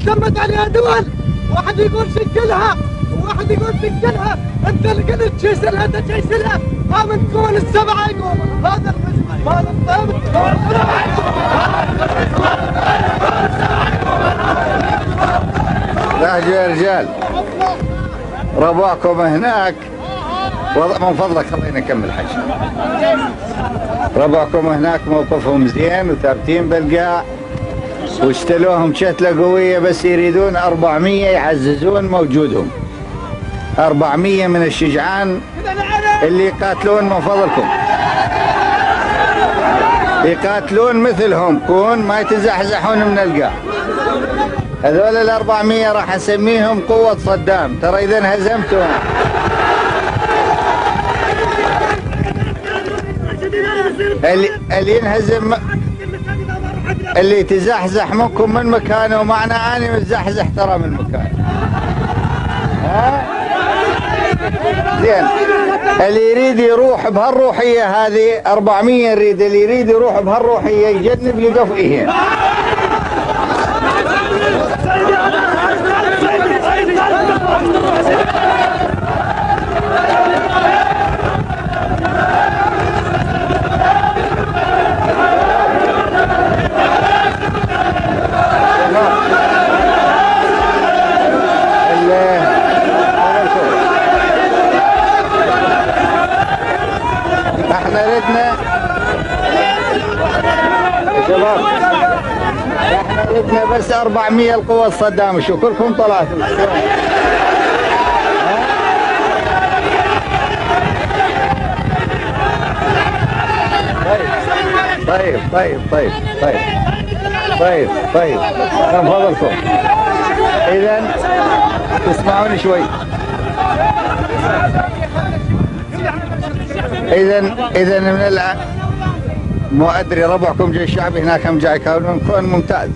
تمت عليها دول، واحد يقول سجلها وواحد يقول سجلها، انت اللي قلت تجيسلها تجيسلها، ما بنكون السبعه يقول هذا ما نطيب. لا يا رجال ربعكم هناك من فضلك خلينا نكمل حج. ربعكم هناك موقفهم زين وثابتين بالقاع واشتلوهم شتلة قوية، بس يريدون 400 يعززون موجودهم. 400 من الشجعان اللي يقاتلون من فضلكم، يقاتلون مثلهم كون ما يتزحزحون من القاع. هذول 400 راح نسميهم قوة صدام. ترى إذا انهزمتم اللي ينهزم اللي تزحزح منكم من مكانه، معنى أنا متزحزح ترى من مكانه. ها زين، اللي يريد يروح بهالروحية هذه 400 يريد، اللي يريد يروح بهالروحية يجنب لقفئه. احنا ردنا شباب، احنا ردنا بس 400 القوة الصدام. شو كلكم طلعتوا؟ طيب طيب طيب طيب طيب طيب من فضلكم اذا تسمعوني شوي. اذا من الان مو ادري ربعكم جاي الشعبي هناك هم جاي يكونون كون ممتاز.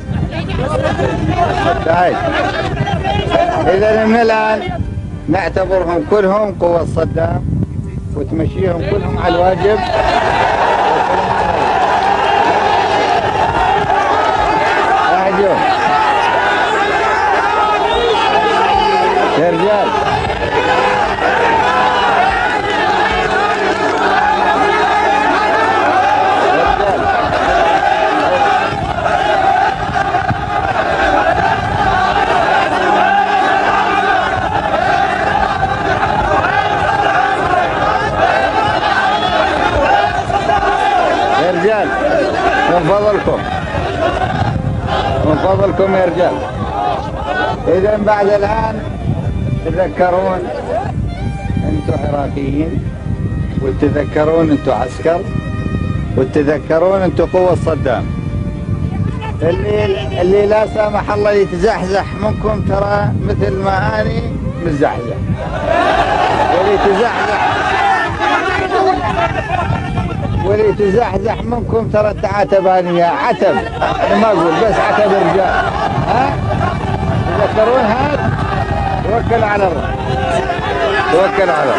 تعال اذا من الان نعتبرهم كلهم قوة صدام وتمشيهم كلهم على الواجب. واحد يوم يا رجال من فضلكم من فضلكم يا رجال. اذا بعد الان تذكرون انتم عراقيين، وتذكرون انتم عسكر، وتذكرون انتم قوة صدام. اللي لا سامح الله يتزحزح منكم ترى مثل ما اني متزحزح، واللي يتزحزح منكم ترى تعاتبانية عتب. انا ما اقول بس عتب الرجال. ها تذكرون هذا؟ توكل على الله، توكل على الله.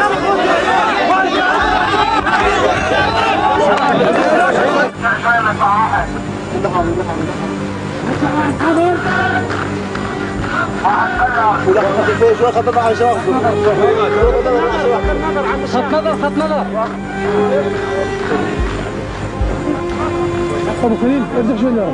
خط نظر خط نظر. ابو خليل ارجع شوي لورا.